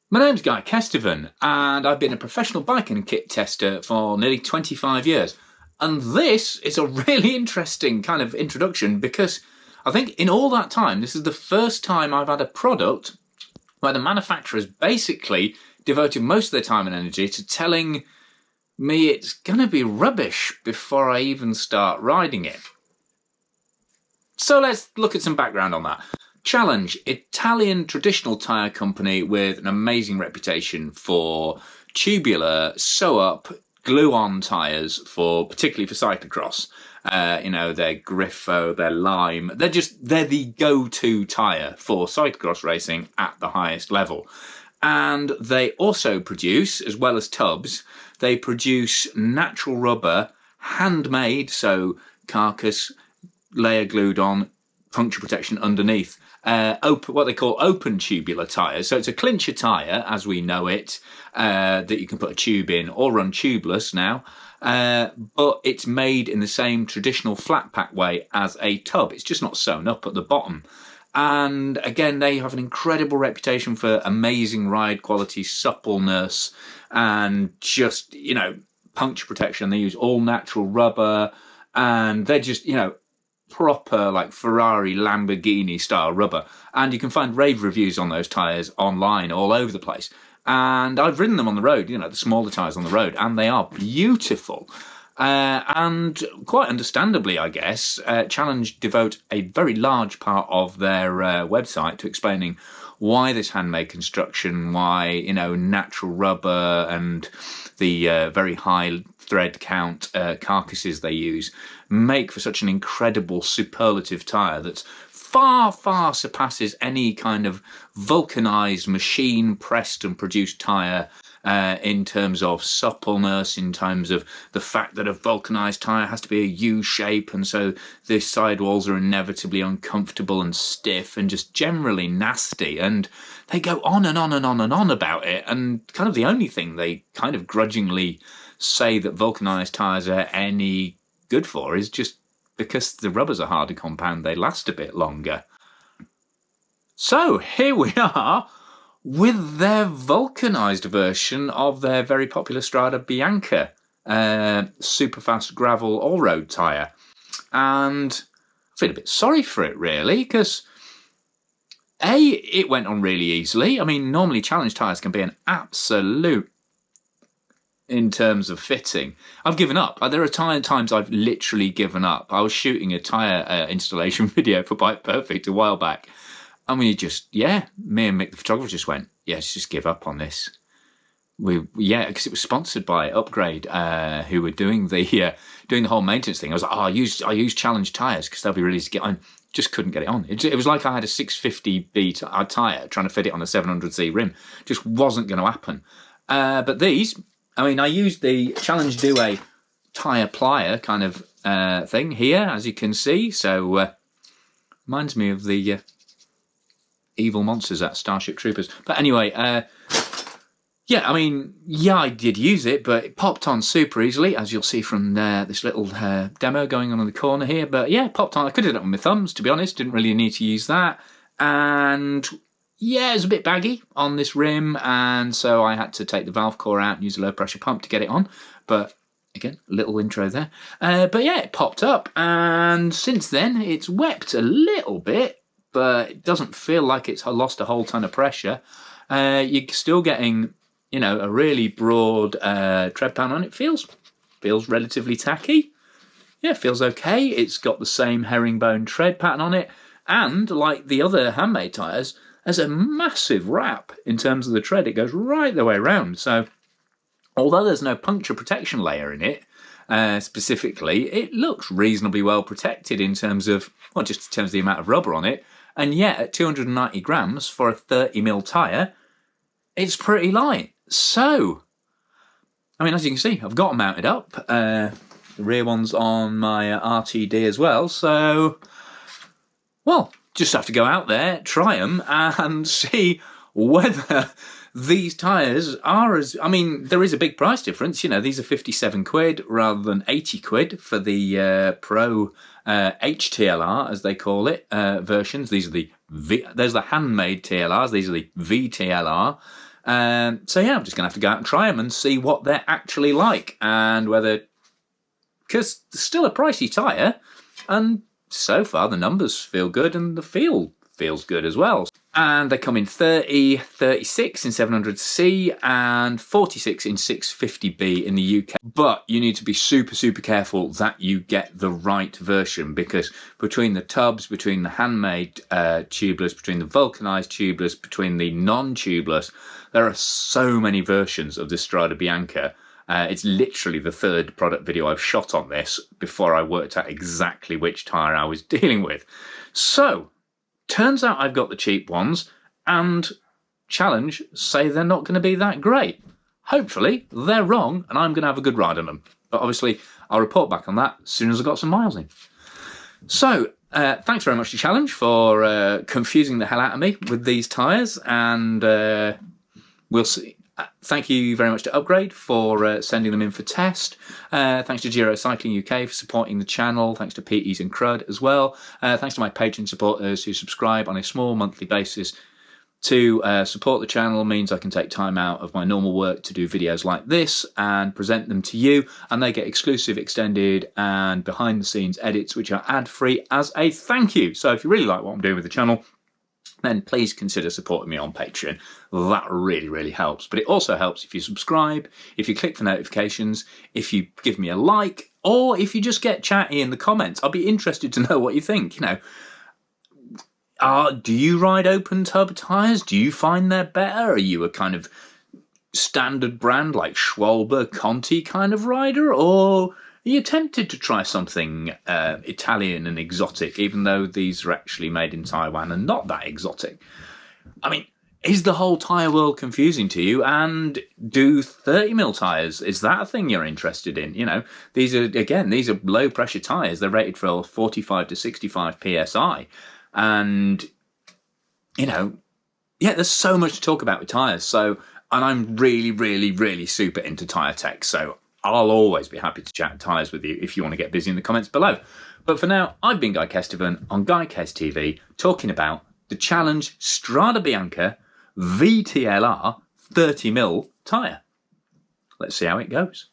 My name's Guy Kestevan, and I've been a professional bike and kit tester for nearly 25 years. And this is a really interesting kind of introduction because I think in all that time, this is the first time I've had a product where the manufacturer's basically devoted most of their time and energy to telling me it's going to be rubbish before I even start riding it. So let's look at some background on that. Challenge, Italian traditional tyre company with an amazing reputation for tubular, sew-up, glue-on tyres, particularly for cyclocross. Their Griffo, their Lime, they're the go-to tyre for cyclocross racing at the highest level. And they also produce, as well as tubs, they produce natural rubber, handmade, so carcass, layer glued on, puncture protection underneath. What they call open tubular tyres. So it's a clincher tyre, as we know it, that you can put a tube in or run tubeless now. But it's made in the same traditional flat pack way as a tub. It's just not sewn up at the bottom. And again, they have an incredible reputation for amazing ride quality, suppleness, and just, puncture protection. They use all natural rubber, and they're just, proper like Ferrari, Lamborghini style rubber. And you can find rave reviews on those tyres online all over the place. And I've ridden them on the road, the smaller tyres on the road, and they are beautiful. And quite understandably, I guess, Challenge devote a very large part of their website to explaining why this handmade construction, why, natural rubber and the very high thread count carcasses they use make for such an incredible superlative tyre that's far, far surpasses any kind of vulcanized, machine pressed and produced tyre in terms of suppleness, in terms of the fact that a vulcanized tyre has to be a U shape, and so the sidewalls are inevitably uncomfortable and stiff and just generally nasty. And they go on and on and on and on about it, and kind of the only thing they kind of grudgingly say that vulcanized tyres are any good for is just because the rubbers are harder compound, they last a bit longer. So here we are with their vulcanized version of their very popular Strada Biance super fast gravel all-road tyre. And I feel a bit sorry for it, really, because it went on really easily. I mean, normally challenge tyres can be an absolute in terms of fitting. I've given up. There are times I've literally given up. I was shooting a tyre installation video for Bike Perfect a while back, and me and Mick the photographer just went, let's just give up on this. Because it was sponsored by Upgrade, who were doing the whole maintenance thing. I was like, I use Challenge tyres because they'll be really easy to get on. Just couldn't get it on. It was like I had a 650B tyre trying to fit it on a 700Z rim. Just wasn't going to happen. But these, I used the Challenge Duo tyre plier kind of thing here, as you can see. So reminds me of the evil monsters at Starship Troopers. But anyway, I did use it, but it popped on super easily, as you'll see from this little demo going on in the corner here. But yeah, it popped on. I could have done it with my thumbs, to be honest. Didn't really need to use that. And yeah, it was a bit baggy on this rim, and so I had to take the valve core out and use a low pressure pump to get it on. But again, a little intro there. But yeah, it popped up, and since then it's wept a little bit, but it doesn't feel like it's lost a whole ton of pressure. You're still getting, a really broad tread pan on it. Feels relatively tacky. Yeah, it feels okay. It's got the same herringbone tread pattern on it, and like the other handmade tyres, there's a massive wrap in terms of the tread. It goes right the way around. So although there's no puncture protection layer in it, specifically, it looks reasonably well protected in terms of, just in terms of the amount of rubber on it. And yet, at 290 grams for a 30mm tyre, it's pretty light. So, as you can see, I've got them mounted up. The rear one's on my RTD as well. So, just have to go out there, try them, and see whether these tyres are as... there is a big price difference. These are 57 quid rather than 80 quid for the Pro HTLR, as they call it, versions. These are there's the handmade TLRs. These are the V-TLR. So yeah, I'm just going to have to go out and try them and see what they're actually like, and whether, because it's still a pricey tyre, and so far the numbers feel good and the feel feels good as well. And they come in 30, 36 in 700C and 46 in 650B in the UK. But you need to be super, super careful that you get the right version, because between the tubs, between the handmade tubeless, between the vulcanized tubeless, between the non-tubeless, there are so many versions of the Strada Bianca. It's literally the third product video I've shot on this before I worked out exactly which tyre I was dealing with. So, turns out I've got the cheap ones, and Challenge say they're not going to be that great. Hopefully, they're wrong, and I'm going to have a good ride on them. But obviously, I'll report back on that as soon as I've got some miles in. So, thanks very much to Challenge for confusing the hell out of me with these tyres, and we'll see. Thank you very much to Upgrade for sending them in for test. Thanks to Giro Cycling UK for supporting the channel. Thanks to PEs and Crud as well. Thanks to my Patreon supporters who subscribe on a small monthly basis to support the channel. Means I can take time out of my normal work to do videos like this and present them to you, and they get exclusive, extended and behind the scenes edits which are ad-free as a thank you. So if you really like what I'm doing with the channel, then please consider supporting me on Patreon. That really, really helps. But it also helps if you subscribe, if you click for notifications, if you give me a like, or if you just get chatty in the comments. I'll be interested to know what you think. You know, do you ride open tub tyres? Do you find they're better? Are you a kind of standard brand like Schwalbe, Conti kind of rider? Or are you tempted to try something Italian and exotic, even though these are actually made in Taiwan and not that exotic? I mean, is the whole tyre world confusing to you? And do 30mm tyres, is that a thing you're interested in? You know, these are low pressure tyres. They're rated for 45 to 65 PSI. And, you know, yeah, there's so much to talk about with tyres. So, and I'm really, really, really super into tyre tech. So I'll always be happy to chat tyres with you if you want to get busy in the comments below. But for now, I've been Guy Kestevan on Guy Kest TV talking about the Challenge Strada Bianca V-TLR 30mm tyre. Let's see how it goes.